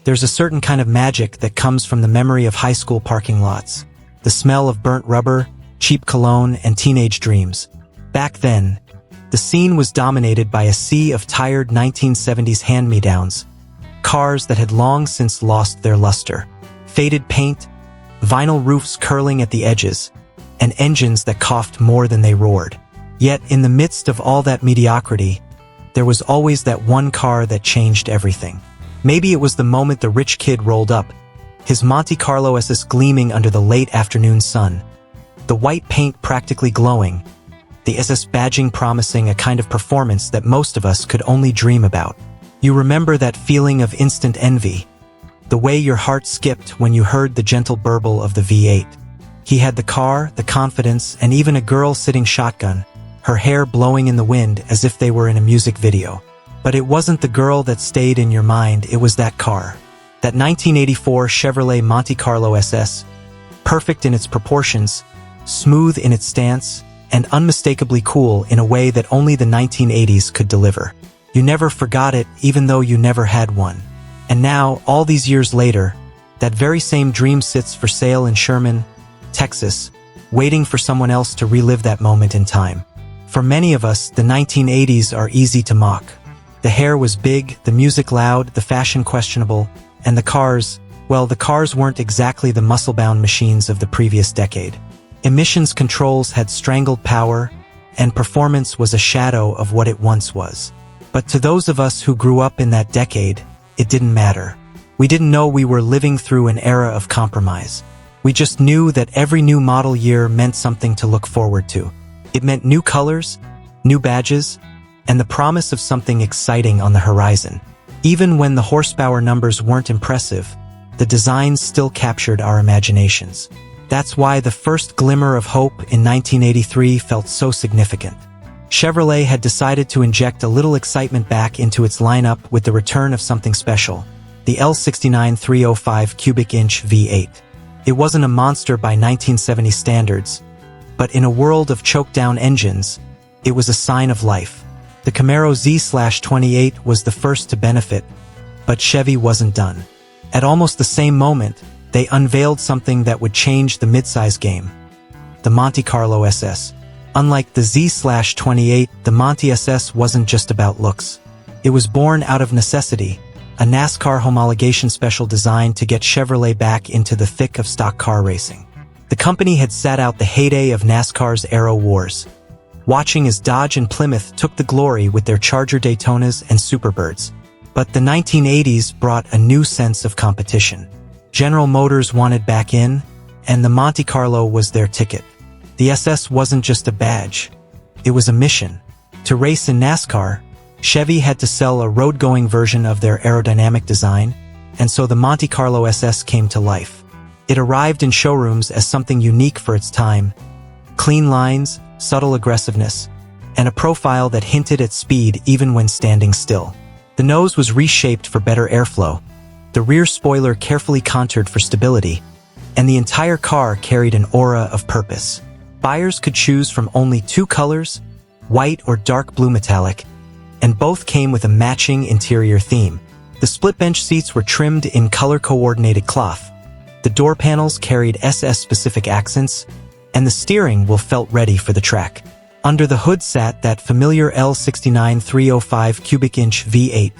There's a certain kind of magic that comes from the memory of high school parking lots. The smell of burnt rubber, cheap cologne, and teenage dreams. Back then, the scene was dominated by a sea of tired 1970s hand-me-downs, cars that had long since lost their luster, faded paint, vinyl roofs curling at the edges, and engines that coughed more than they roared. Yet, in the midst of all that mediocrity, there was always that one car that changed everything. Maybe it was the moment the rich kid rolled up, his Monte Carlo SS gleaming under the late afternoon sun, the white paint practically glowing, the SS badging promising a kind of performance that most of us could only dream about. You remember that feeling of instant envy, the way your heart skipped when you heard the gentle burble of the V8. He had the car, the confidence, and even a girl sitting shotgun, her hair blowing in the wind as if they were in a music video. But it wasn't the girl that stayed in your mind, it was that car. That 1984 Chevrolet Monte Carlo SS, perfect in its proportions, smooth in its stance, and unmistakably cool in a way that only the 1980s could deliver. You never forgot it, even though you never had one. And now, all these years later, that very same dream sits for sale in Sherman, Texas, waiting for someone else to relive that moment in time. For many of us, the 1980s are easy to mock. The hair was big, the music loud, the fashion questionable, and the cars, well, the cars weren't exactly the muscle-bound machines of the previous decade. Emissions controls had strangled power, and performance was a shadow of what it once was. But to those of us who grew up in that decade, it didn't matter. We didn't know we were living through an era of compromise. We just knew that every new model year meant something to look forward to. It meant new colors, new badges, and the promise of something exciting on the horizon. Even when the horsepower numbers weren't impressive, the designs still captured our imaginations. That's why the first glimmer of hope in 1983 felt so significant. Chevrolet had decided to inject a little excitement back into its lineup with the return of something special, the L69 305 cubic inch V8. It wasn't a monster by 1970 standards, but in a world of choked-down engines, it was a sign of life. The Camaro Z/28 was the first to benefit, but Chevy wasn't done. At almost the same moment, they unveiled something that would change the midsize game, the Monte Carlo SS. Unlike the Z/28, the Monte SS wasn't just about looks. It was born out of necessity, a NASCAR homologation special designed to get Chevrolet back into the thick of stock car racing. The company had sat out the heyday of NASCAR's Aero Wars, watching as Dodge and Plymouth took the glory with their Charger Daytonas and Superbirds. But the 1980s brought a new sense of competition. General Motors wanted back in, and the Monte Carlo was their ticket. The SS wasn't just a badge, it was a mission. To race in NASCAR, Chevy had to sell a road-going version of their aerodynamic design, and so the Monte Carlo SS came to life. It arrived in showrooms as something unique for its time: clean lines, subtle aggressiveness, and a profile that hinted at speed even when standing still. The nose was reshaped for better airflow, the rear spoiler carefully contoured for stability, and the entire car carried an aura of purpose. Buyers could choose from only two colors, white or dark blue metallic, and both came with a matching interior theme. The split bench seats were trimmed in color-coordinated cloth, the door panels carried SS-specific accents, and the steering wheel felt ready for the track. Under the hood sat that familiar L69 305 cubic inch V8,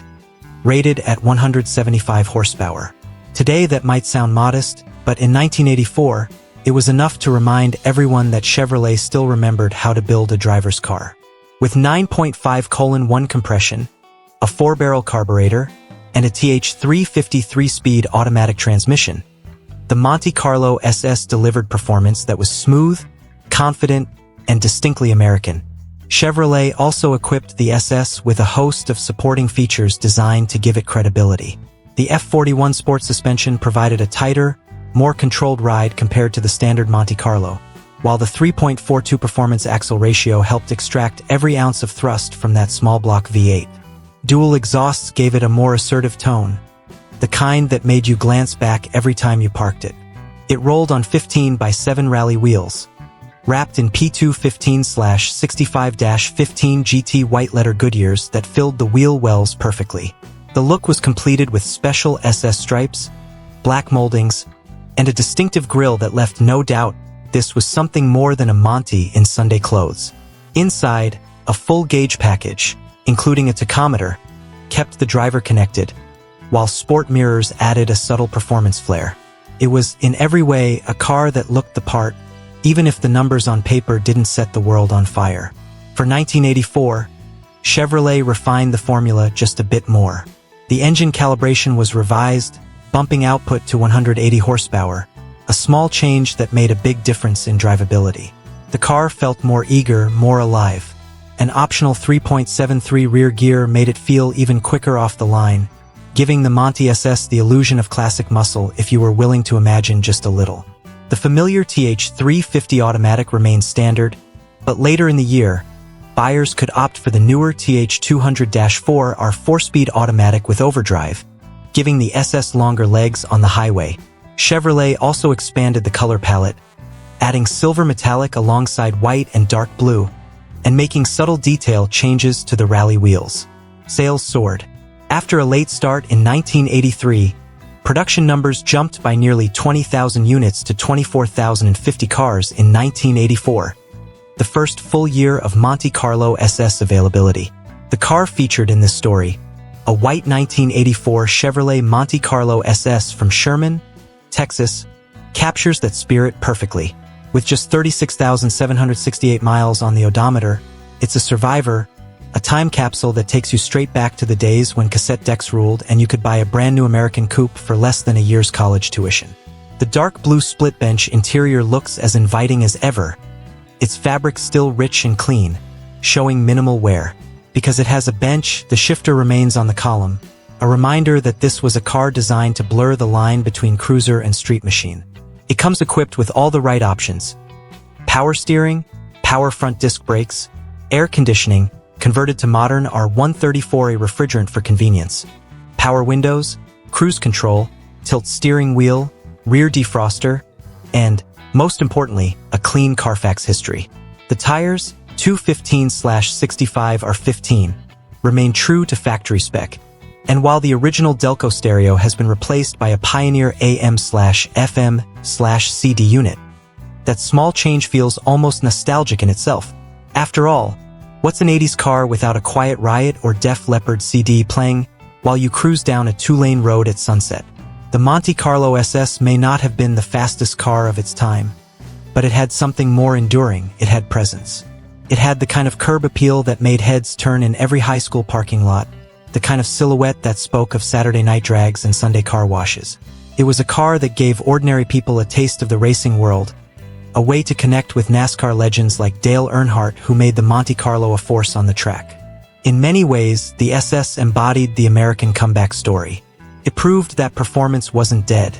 rated at 175 horsepower. Today that might sound modest, but in 1984, it was enough to remind everyone that Chevrolet still remembered how to build a driver's car. With 9.5:1 compression, a 4-barrel carburetor, and a TH350 3-speed automatic transmission, the Monte Carlo SS delivered performance that was smooth, confident, and distinctly American. Chevrolet also equipped the SS with a host of supporting features designed to give it credibility. The F41 Sport suspension provided a tighter, more controlled ride compared to the standard Monte Carlo, while the 3.42 performance axle ratio helped extract every ounce of thrust from that small block V8. Dual exhausts gave it a more assertive tone, the kind that made you glance back every time you parked it. It rolled on 15x7 rally wheels, wrapped in P2 15/65-15 GT white letter Goodyears that filled the wheel wells perfectly. The look was completed with special SS stripes, black moldings, and a distinctive grille that left no doubt this was something more than a Monty in Sunday clothes. Inside, a full gauge package, including a tachometer, kept the driver connected, while sport mirrors added a subtle performance flair. It was, in every way, a car that looked the part, even if the numbers on paper didn't set the world on fire. For 1984, Chevrolet refined the formula just a bit more. The engine calibration was revised, bumping output to 180 horsepower, a small change that made a big difference in drivability. The car felt more eager, more alive. An optional 3.73 rear gear made it feel even quicker off the line, giving the Monty SS the illusion of classic muscle if you were willing to imagine just a little. The familiar TH350 automatic remained standard, but later in the year, buyers could opt for the newer TH200-4R 4-speed automatic with overdrive, giving the SS longer legs on the highway. Chevrolet also expanded the color palette, adding silver metallic alongside white and dark blue, and making subtle detail changes to the rally wheels. Sales soared. After a late start in 1983, production numbers jumped by nearly 20,000 units to 24,050 cars in 1984, the first full year of Monte Carlo SS availability. The car featured in this story, a white 1984 Chevrolet Monte Carlo SS from Sherman, Texas, captures that spirit perfectly. With just 36,768 miles on the odometer, it's a survivor, a time capsule that takes you straight back to the days when cassette decks ruled and you could buy a brand new American coupe for less than a year's college tuition. The dark blue split bench interior looks as inviting as ever, its fabric still rich and clean, showing minimal wear. Because it has a bench, the shifter remains on the column, a reminder that this was a car designed to blur the line between cruiser and street machine. It comes equipped with all the right options: power steering, power front disc brakes, air conditioning, converted to modern R134A refrigerant for convenience, power windows, cruise control, tilt steering wheel, rear defroster, and, most importantly, a clean Carfax history. The tires, 215/65 R15, remain true to factory spec, and while the original Delco stereo has been replaced by a Pioneer AM/FM/CD unit, that small change feels almost nostalgic in itself. After all, what's an 80s car without a Quiet Riot or Def Leppard CD playing while you cruise down a two-lane road at sunset? The Monte Carlo SS may not have been the fastest car of its time, but it had something more enduring. It had presence. It had the kind of curb appeal that made heads turn in every high school parking lot, the kind of silhouette that spoke of Saturday night drags and Sunday car washes. It was a car that gave ordinary people a taste of the racing world, a way to connect with NASCAR legends like Dale Earnhardt, who made the Monte Carlo a force on the track. In many ways, the SS embodied the American comeback story. It proved that performance wasn't dead.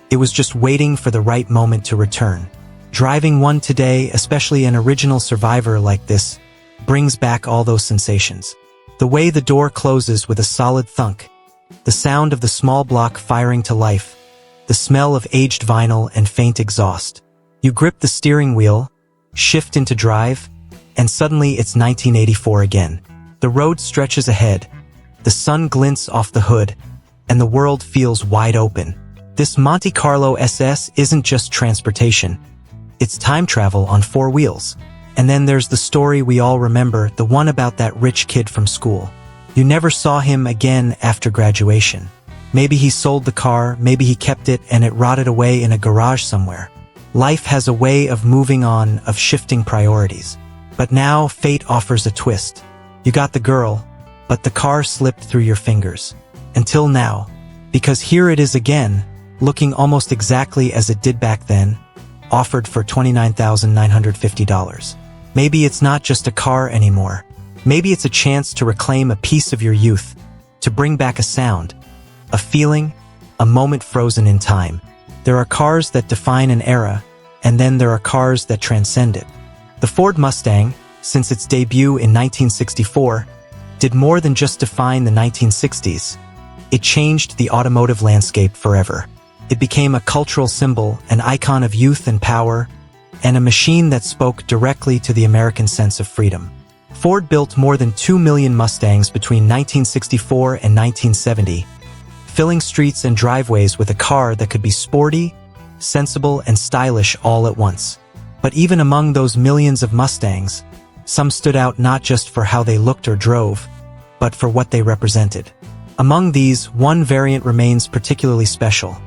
It was just waiting for the right moment to return. Driving one today, especially an original survivor like this, brings back all those sensations. The way the door closes with a solid thunk, the sound of the small block firing to life, the smell of aged vinyl and faint exhaust. You grip the steering wheel, shift into drive, and suddenly it's 1984 again. The road stretches ahead, the sun glints off the hood, and the world feels wide open. This Monte Carlo SS isn't just transportation. It's time travel on four wheels. And then there's the story we all remember, the one about that rich kid from school. You never saw him again after graduation. Maybe he sold the car, maybe he kept it and it rotted away in a garage somewhere. Life has a way of moving on, of shifting priorities. But now fate offers a twist. You got the girl, but the car slipped through your fingers. Until now. Because here it is again, looking almost exactly as it did back then, offered for $29,950. Maybe it's not just a car anymore. Maybe it's a chance to reclaim a piece of your youth, to bring back a sound, a feeling, a moment frozen in time. There are cars that define an era, and then there are cars that transcend it. The Ford Mustang, since its debut in 1964, did more than just define the 1960s. It changed the automotive landscape forever. It became a cultural symbol, an icon of youth and power, and a machine that spoke directly to the American sense of freedom. Ford built more than 2 million Mustangs between 1964 and 1970, filling streets and driveways with a car that could be sporty, sensible, and stylish all at once. But even among those millions of Mustangs, some stood out not just for how they looked or drove, but for what they represented. Among these, one variant remains particularly special.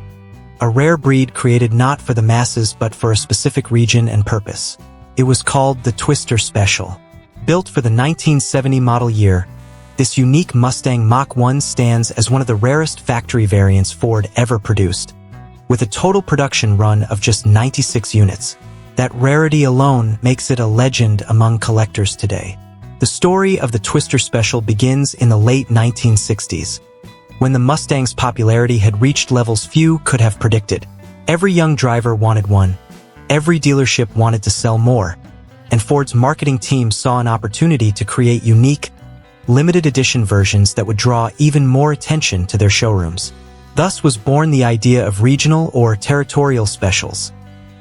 A rare breed created not for the masses but for a specific region and purpose. It was called the Twister Special. Built for the 1970 model year, this unique Mustang Mach 1 stands as one of the rarest factory variants Ford ever produced, with a total production run of just 96 units. That rarity alone makes it a legend among collectors today. The story of the Twister Special begins in the late 1960s, when the Mustang's popularity had reached levels few could have predicted. Every young driver wanted one, every dealership wanted to sell more, and Ford's marketing team saw an opportunity to create unique, limited edition versions that would draw even more attention to their showrooms. Thus was born the idea of regional or territorial specials,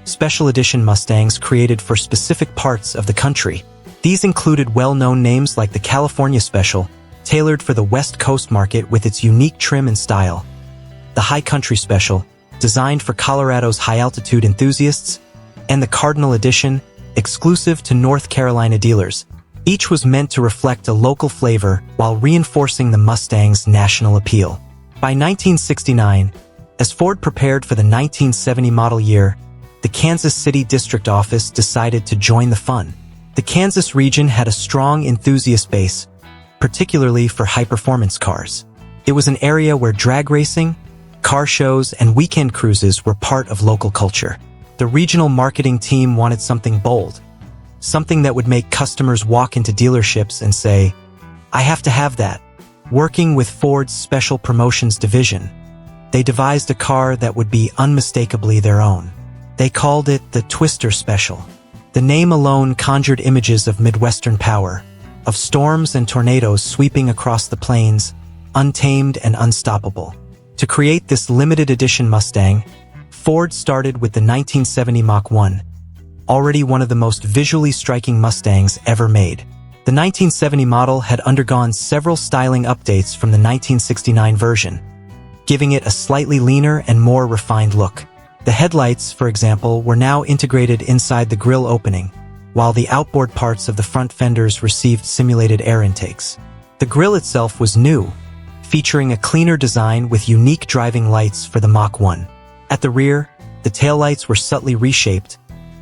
special edition Mustangs created for specific parts of the country. These included well-known names like the California Special, tailored for the West Coast market with its unique trim and style, the High Country Special, designed for Colorado's high-altitude enthusiasts, and the Cardinal Edition, exclusive to North Carolina dealers. Each was meant to reflect a local flavor while reinforcing the Mustang's national appeal. By 1969, as Ford prepared for the 1970 model year, the Kansas City District Office decided to join the fun. The Kansas region had a strong enthusiast base, particularly for high-performance cars. It was an area where drag racing, car shows, and weekend cruises were part of local culture. The regional marketing team wanted something bold, something that would make customers walk into dealerships and say, "I have to have that." Working with Ford's Special Promotions division, they devised a car that would be unmistakably their own. They called it the Twister Special. The name alone conjured images of Midwestern power, of storms and tornadoes sweeping across the plains, untamed and unstoppable. To create this limited edition Mustang, Ford started with the 1970 Mach 1, already one of the most visually striking Mustangs ever made. The 1970 model had undergone several styling updates from the 1969 version, giving it a slightly leaner and more refined look. The headlights, for example, were now integrated inside the grille opening, while the outboard parts of the front fenders received simulated air intakes. The grille itself was new, featuring a cleaner design with unique driving lights for the Mach 1. At the rear, the taillights were subtly reshaped,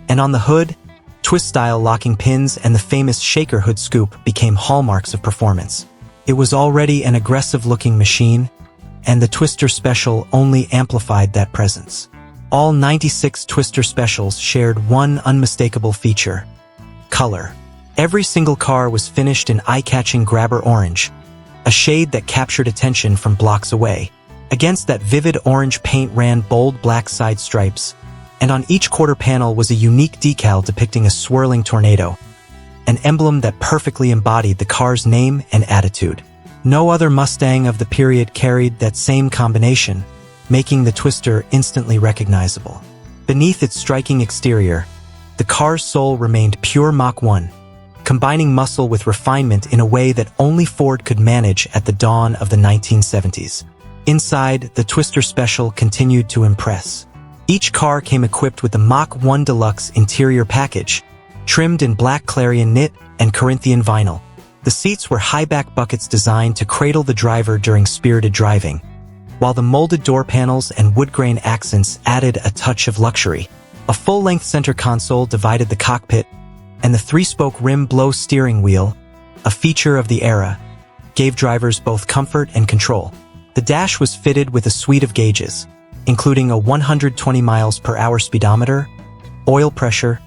and on the hood, twist-style locking pins and the famous shaker hood scoop became hallmarks of performance. It was already an aggressive-looking machine, and the Twister Special only amplified that presence. All 96 Twister Specials shared one unmistakable feature: color. Every single car was finished in eye-catching grabber orange, a shade that captured attention from blocks away. Against that vivid orange paint ran bold black side stripes, and on each quarter panel was a unique decal depicting a swirling tornado, an emblem that perfectly embodied the car's name and attitude. No other Mustang of the period carried that same combination, making the Twister instantly recognizable. Beneath its striking exterior, the car's soul remained pure Mach 1, combining muscle with refinement in a way that only Ford could manage at the dawn of the 1970s. Inside, the Twister Special continued to impress. Each car came equipped with the Mach 1 Deluxe interior package, trimmed in black Clarion knit and Corinthian vinyl. The seats were high-back buckets designed to cradle the driver during spirited driving, while the molded door panels and wood-grain accents added a touch of luxury. A full-length center console divided the cockpit, and the three-spoke rim-blow steering wheel, a feature of the era, gave drivers both comfort and control. The dash was fitted with a suite of gauges, including a 120 miles per hour speedometer, oil pressure,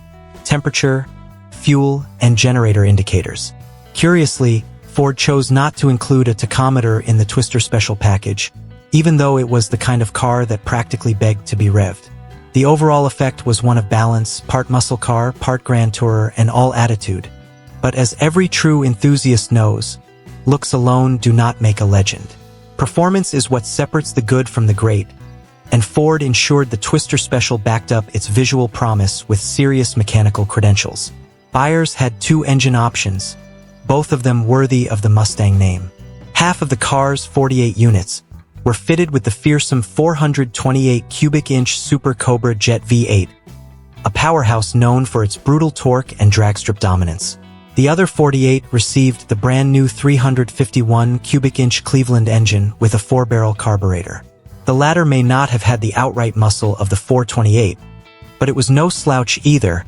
temperature, fuel, and generator indicators. Curiously, Ford chose not to include a tachometer in the Twister Special package, even though it was the kind of car that practically begged to be revved. The overall effect was one of balance, part muscle car, part grand tourer, and all attitude. But as every true enthusiast knows, looks alone do not make a legend. Performance is what separates the good from the great, and Ford ensured the Twister Special backed up its visual promise with serious mechanical credentials. Buyers had two engine options, both of them worthy of the Mustang name. Half of the car's 48 units were fitted with the fearsome 428 cubic inch Super Cobra Jet V8, a powerhouse known for its brutal torque and dragstrip dominance. The other 48 received the brand new 351 cubic inch Cleveland engine with a 4-barrel carburetor. The latter may not have had the outright muscle of the 428, but it was no slouch either,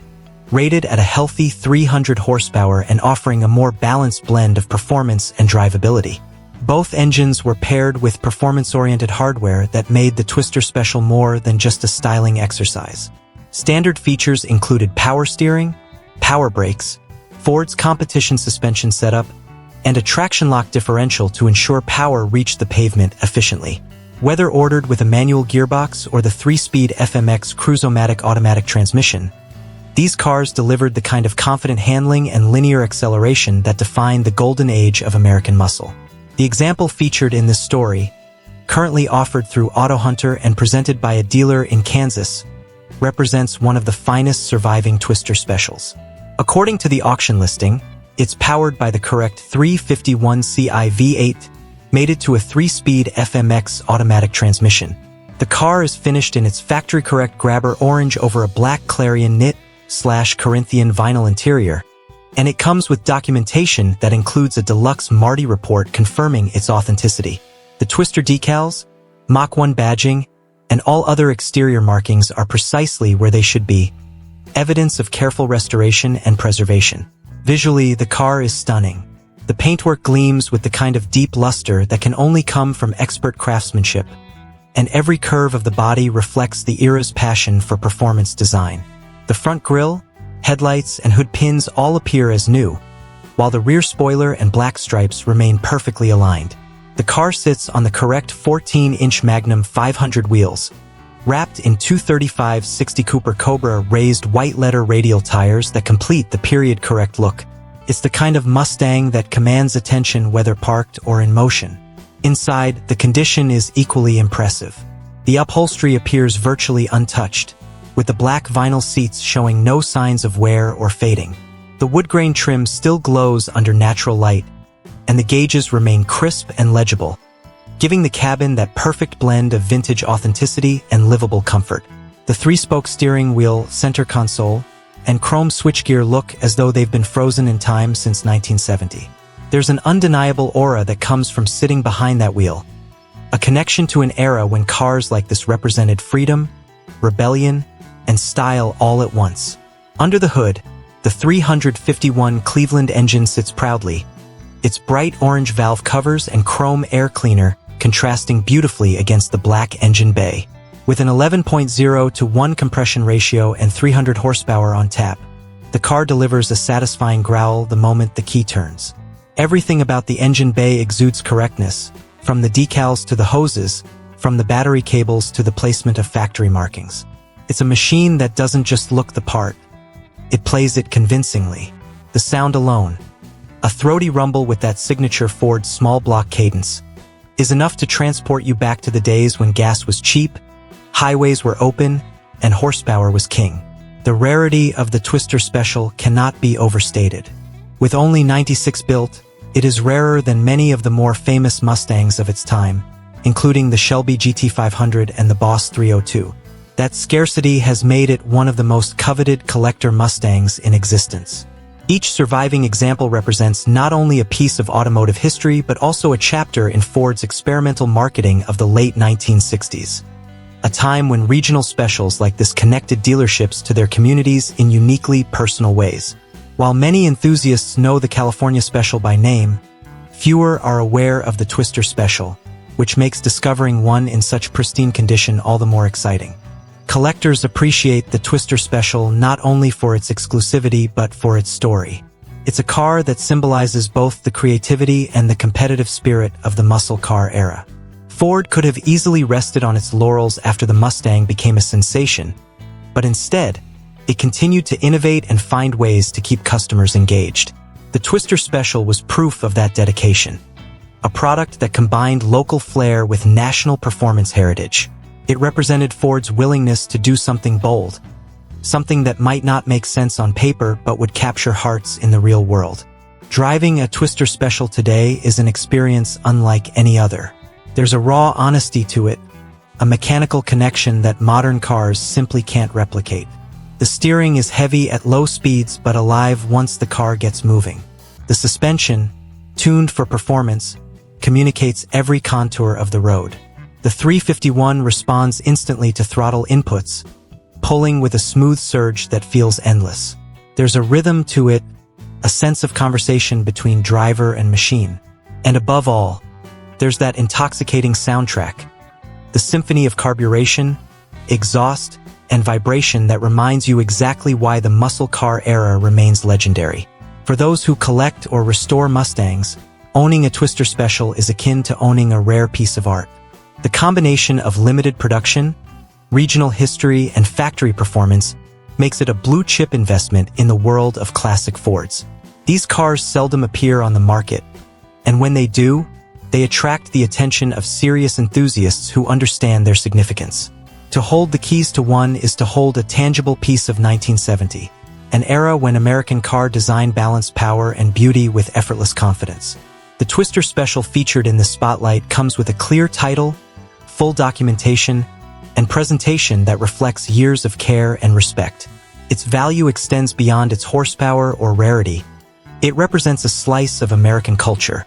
rated at a healthy 300 horsepower and offering a more balanced blend of performance and drivability. Both engines were paired with performance-oriented hardware that made the Twister Special more than just a styling exercise. Standard features included power steering, power brakes, Ford's competition suspension setup, and a traction lock differential to ensure power reached the pavement efficiently. Whether ordered with a manual gearbox or the 3-speed FMX Cruise-O-Matic automatic transmission, these cars delivered the kind of confident handling and linear acceleration that defined the golden age of American muscle. The example featured in this story, currently offered through Auto Hunter and presented by a dealer in Kansas, represents one of the finest surviving Twister Specials. According to the auction listing, it's powered by the correct 351 Ci V8, mated to a 3-speed FMX automatic transmission. The car is finished in its factory-correct grabber orange over a black Clarion knit/Corinthian vinyl interior, and it comes with documentation that includes a deluxe Marty report confirming its authenticity. The Twister decals, Mach 1 badging, and all other exterior markings are precisely where they should be, evidence of careful restoration and preservation. Visually, the car is stunning. The paintwork gleams with the kind of deep luster that can only come from expert craftsmanship, and every curve of the body reflects the era's passion for performance design. The front grille, headlights, and hood pins all appear as new, while the rear spoiler and black stripes remain perfectly aligned. The car sits on the correct 14-inch Magnum 500 wheels, wrapped in 235/60 Cooper Cobra raised white letter radial tires that complete the period-correct look. It's the kind of Mustang that commands attention whether parked or in motion. Inside, the condition is equally impressive. The upholstery appears virtually untouched, with the black vinyl seats showing no signs of wear or fading. The wood grain trim still glows under natural light, and the gauges remain crisp and legible, giving the cabin that perfect blend of vintage authenticity and livable comfort. The 3-spoke steering wheel, center console, and chrome switchgear look as though they've been frozen in time since 1970. There's an undeniable aura that comes from sitting behind that wheel, a connection to an era when cars like this represented freedom, rebellion, and style all at once. Under the hood, the 351 Cleveland engine sits proudly, its bright orange valve covers and chrome air cleaner contrasting beautifully against the black engine bay. With an 11.0:1 compression ratio and 300 horsepower on tap, the car delivers a satisfying growl the moment the key turns. Everything about the engine bay exudes correctness, from the decals to the hoses, from the battery cables to the placement of factory markings. It's a machine that doesn't just look the part, it plays it convincingly. The sound alone, a throaty rumble with that signature Ford small block cadence, is enough to transport you back to the days when gas was cheap, highways were open, and horsepower was king. The rarity of the Twister Special cannot be overstated. With only 96 built, it is rarer than many of the more famous Mustangs of its time, including the Shelby GT500 and the Boss 302. That scarcity has made it one of the most coveted collector Mustangs in existence. Each surviving example represents not only a piece of automotive history but also a chapter in Ford's experimental marketing of the late 1960s. A time when regional specials like this connected dealerships to their communities in uniquely personal ways. While many enthusiasts know the California Special by name, fewer are aware of the Twister Special, which makes discovering one in such pristine condition all the more exciting. Collectors appreciate the Twister Special not only for its exclusivity but for its story. It's a car that symbolizes both the creativity and the competitive spirit of the muscle car era. Ford could have easily rested on its laurels after the Mustang became a sensation, but instead, it continued to innovate and find ways to keep customers engaged. The Twister Special was proof of that dedication, a product that combined local flair with national performance heritage. It represented Ford's willingness to do something bold, something that might not make sense on paper but would capture hearts in the real world. Driving a Twister Special today is an experience unlike any other. There's a raw honesty to it, a mechanical connection that modern cars simply can't replicate. The steering is heavy at low speeds but alive once the car gets moving. The suspension, tuned for performance, communicates every contour of the road. The 351 responds instantly to throttle inputs, pulling with a smooth surge that feels endless. There's a rhythm to it, a sense of conversation between driver and machine. And above all, there's that intoxicating soundtrack, the symphony of carburation, exhaust, and vibration that reminds you exactly why the muscle car era remains legendary. For those who collect or restore Mustangs, owning a Twister Special is akin to owning a rare piece of art. The combination of limited production, regional history, and factory performance makes it a blue-chip investment in the world of classic Fords. These cars seldom appear on the market, and when they do, they attract the attention of serious enthusiasts who understand their significance. To hold the keys to one is to hold a tangible piece of 1970, an era when American car design balanced power and beauty with effortless confidence. The Twister Special featured in the spotlight comes with a clear title, full documentation, and presentation that reflects years of care and respect. Its value extends beyond its horsepower or rarity. It represents a slice of American culture,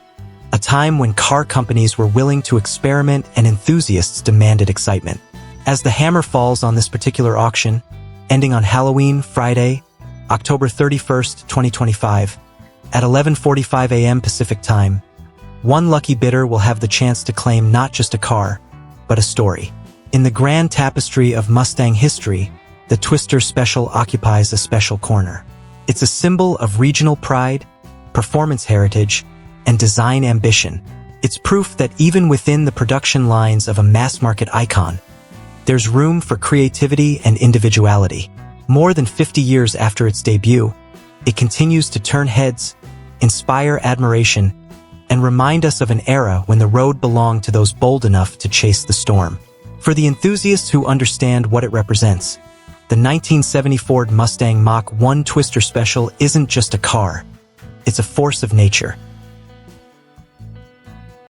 a time when car companies were willing to experiment and enthusiasts demanded excitement. As the hammer falls on this particular auction, ending on Halloween, Friday, October 31st, 2025, at 11:45 a.m. Pacific Time, one lucky bidder will have the chance to claim not just a car, but a story. In the grand tapestry of Mustang history, the Twister Special occupies a special corner. It's a symbol of regional pride, performance heritage, and design ambition. It's proof that even within the production lines of a mass-market icon, there's room for creativity and individuality. More than 50 years after its debut, it continues to turn heads, inspire admiration, and remind us of an era when the road belonged to those bold enough to chase the storm. For the enthusiasts who understand what it represents, the 1970 Ford Mustang Mach 1 Twister Special isn't just a car. It's a force of nature.